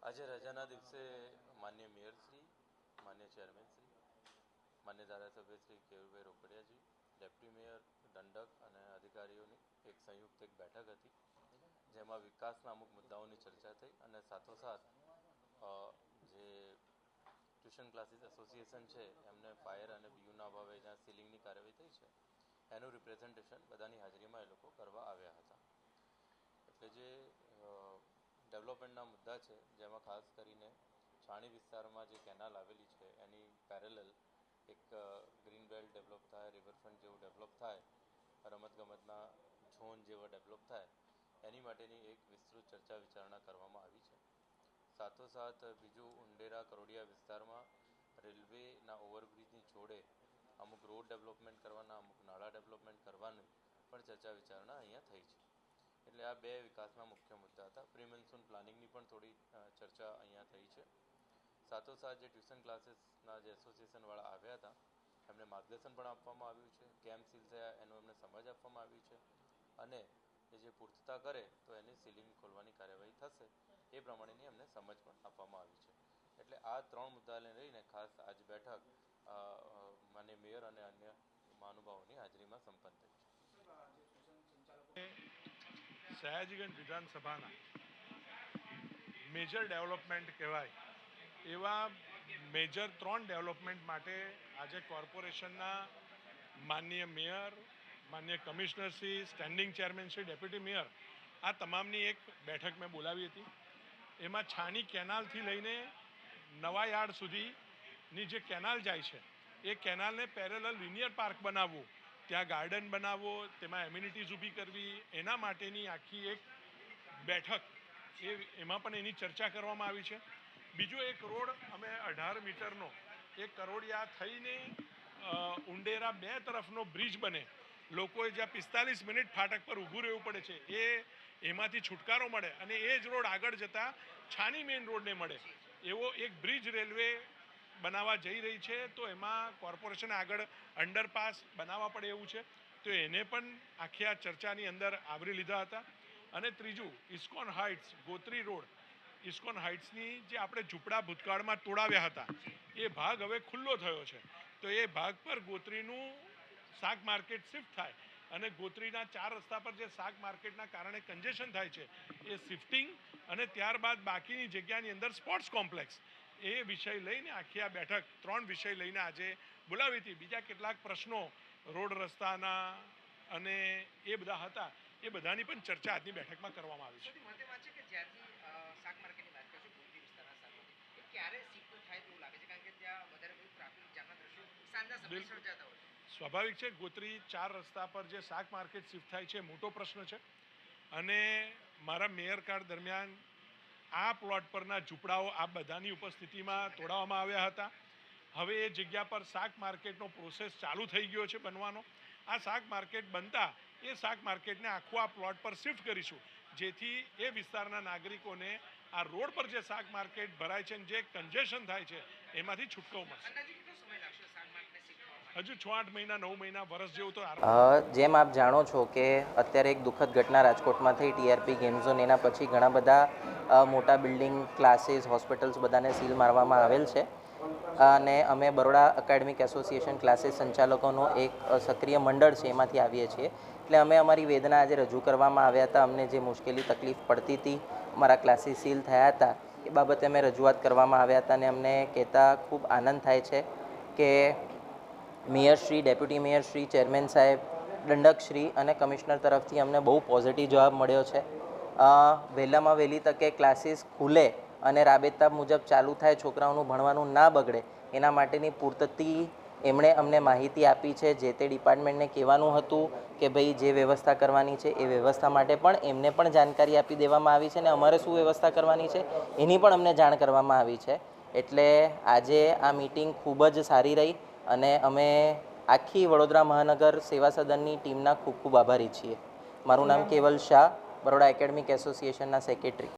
આજે રજાના દિવસે માન્ય મેયરશ્રી, માન્ય ચેરમેનશ્રી, માન્ય ધારાસભ્યશ્રી કેયુરભાઈ રોકડિયાજી, ડેપ્યુટી મેયર દંડક અને અધિકારીઓની એક સંયુક્ત બેઠક હતી, જેમાં વિકાસના અમુક મુદ્દાઓની ચર્ચા થઈ અને સાથોસાથ જે ટ્યુશન ક્લાસીસ એસોસિએશન છે એમને ફાયર અને બીયુના અભાવે જ્યાં સીલિંગની કાર્યવાહી થઈ છે એનું રિપ્રેઝન્ટેશન બધાની હાજરીમાં એ લોકો કરવા આવ્યા હતા. એટલે જે ડેવલપમેન્ટના મુદ્દા છે જેમાં ખાસ કરીને છાણી વિસ્તારમાં જે કેનાલ આવેલી છે એની પેરેલલ એક ગ્રીન બેલ્ટ ડેવલપ થાય, રિવરફ્રન્ટ જેવું ડેવલપ થાય, રમતગમતના ઝોન જેવા ડેવલપ થાય એની માટેની એક વિસ્તૃત ચર્ચા વિચારણા કરવામાં આવી છે. સાથોસાથ બીજું ઉંડેરા કરોડિયા વિસ્તારમાં રેલવેના ઓવરબ્રિજની જોડે અમુક રોડ ડેવલપમેન્ટ કરવાના, અમુક નાળા ડેવલપમેન્ટ કરવાની પણ ચર્ચા વિચારણા અહીંયા થઈ છે. એટલે આ બે વિકાસના મુખ્ય મુદ્દા હતા. પ્રી મોન્સૂન પ્લાનિંગની પણ થોડી ચર્ચા અહીંયા થઈ છે. સાથોસાથ જે ટ્યુશન ક્લાસીસના જે એસોસિએશનવાળા આવ્યા હતા એમને માર્ગદર્શન પણ આપવામાં આવ્યું છે. કેમ્પ સીલ થયા એનું એમને સમજ આપવામાં આવી છે અને એ જે પૂર્તતા કરે તો એની સીલિંગ ખોલવાની કાર્યવાહી થશે એ પ્રમાણેની એમને સમજ પણ આપવામાં આવી છે. એટલે આ ત્રણ મુદ્દાને લઈને ખાસ આજ બેઠક માન્ય મેયર અને અન્ય મહાનુભાવોની હાજરીમાં સંપન્ન થઈ છે. સયાજીગંજ વિધાનસભાના મેજર ડેવલપમેન્ટ કહેવાય એવા મેજર 3 ડેવલપમેન્ટ માટે આજે કોર્પોરેશનના માનનીય મેયર, માનનીય કમિશનરશ્રી, સ્ટેન્ડિંગ ચેરમેનશ્રી, ડેપ્યુટી મેયર આ તમામની એક બેઠક મેં બોલાવી હતી. એમાં છાણી કેનાલથી લઈને નવા યાર્ડ સુધીની જે કેનાલ જાય છે એ કેનાલને પેરેલલ લિનિયર પાર્ક બનાવવું, ત્યાં ગાર્ડન બનાવવો, તેમાં એમ્યુનિટીઝ ઊભી કરવી, એના માટેની આખી એક બેઠક એમાં પણ એની ચર્ચા કરવામાં આવી છે. બીજો એક રોડ અમે 18 મીટરનો એક કરોડિયા થઈને ઉંડેરા 2 તરફનો બ્રિજ બને, લોકોએ જ્યાં 45 મિનિટ ફાટક પર ઊભું રહેવું પડે છે એમાંથી છુટકારો મળે અને એ જ રોડ આગળ જતાં છાણી મેઇન રોડને મળે એવો એક બ્રિજ રેલવે બનાવવા જઈ રહી છે. તો એમાં કોર્પોરેશને આગળ અંડરપાસ બનાવવા પડે એવું છે, તો એને પણ આખી આ ચર્ચાની અંદર આવરી લીધા હતા. અને ત્રીજું ISKCON heights, Gotri road, ISKCON હાઇટ્સની જે આપણે ઝૂંપડા ભૂતકાળમાં તોડાવ્યા હતા એ ભાગ હવે ખુલ્લો થયો છે, તો એ ભાગ પર ગોત્રીનું શાક માર્કેટ શિફ્ટ થાય અને ગોત્રીના 4 રસ્તા પર જે શાક માર્કેટના કારણે કન્જેશન થાય છે એ શિફ્ટિંગ અને ત્યારબાદ બાકીની જગ્યાની અંદર સ્પોર્ટ્સ કોમ્પ્લેક્સ એ વિષય લઈને આખી આ બેઠક 3 વિષય લઈને આજે બોલાવી હતી. બીજા કેટલાક પ્રશ્નો રોડ રસ્તાના અને એ બધા હતા, એ બધાની પણ ચર્ચા આજની બેઠકમાં કરવામાં આવી છે. સ્વાભાવિક છે, ગોત્રી 4 રસ્તા પર જે શાક માર્કેટ શિફ્ટ થાય છે મોટો પ્રશ્ન છે અને મારા મેયર કાર્ડ દરમિયાન આ પ્લોટ પરના ઝૂંપડાઓ આ બધાની ઉપસ્થિતિમાં તોડાવવામાં આવ્યા હતા. હવે એ જગ્યા પર શાક માર્કેટનો પ્રોસેસ ચાલુ થઈ ગયો છે બનવાનો. આ શાક માર્કેટ બનતા એ શાક માર્કેટને આખું આ પ્લોટ પર શિફ્ટ કરીશું, જેથી એ વિસ્તારના નાગરિકોને આ રોડ પર જે શાક માર્કેટ ભરાય છે અને જે કન્જેશન થાય છે એમાંથી છૂટકો મળશે. હજુ 6-8 મહિના, 9 મહિના, વર્ષ જેવું તો. જેમ આપ જાણો છો કે અત્યારે એક દુઃખદ ઘટના રાજકોટમાં થઈ, ટીઆરપી ગેમ ઝોન, એના પછી ઘણા બધા મોટા બિલ્ડિંગ, ક્લાસીસ, હોસ્પિટલ્સ બધાને સીલ મારવામાં આવેલ છે અને અમે બરોડા એકેડમિક એસોસિએશન ક્લાસીસ સંચાલકોનો એક સક્રિય મંડળ છે એમાંથી આવીએ છીએ. એટલે અમે અમારી વેદના આજે રજૂ કરવામાં આવ્યા હતા. અમને જે મુશ્કેલી તકલીફ પડતી હતી, અમારા ક્લાસીસ સીલ થયા હતા એ બાબતે અમે રજૂઆત કરવામાં આવ્યા હતા અને અમને કહેતા ખૂબ આનંદ થાય છે કે મેયરશ્રી, ડેપ્યુટી મેયરશ્રી, ચેરમેન સાહેબ, દંડકશ્રી અને કમિશનર તરફથી અમને બહુ પોઝિટિવ જવાબ મળ્યો છે. વહેલામાં વહેલી તકે ક્લાસીસ ખુલે અને રાબેતા મુજબ ચાલુ થાય, છોકરાઓનું ભણવાનું ના બગડે એના માટેની પૂરતી એમણે અમને માહિતી આપી છે. જે તે ડિપાર્ટમેન્ટને કહેવાનું હતું કે ભાઈ જે વ્યવસ્થા કરવાની છે એ વ્યવસ્થા માટે પણ એમને પણ જાણકારી આપી દેવામાં આવી છે અને અમારે શું વ્યવસ્થા કરવાની છે એની પણ અમને જાણ કરવામાં આવી છે. એટલે આજે આ મીટિંગ ખૂબ જ સારી રહી અને અમે આખી વડોદરા મહાનગર સેવા સદનની ટીમના ખૂબ ખૂબ આભારી છીએ. મારું નામ કેવલ શાહ, બરોડા એકેડમિક એસોસિએશનના સેક્રેટરી.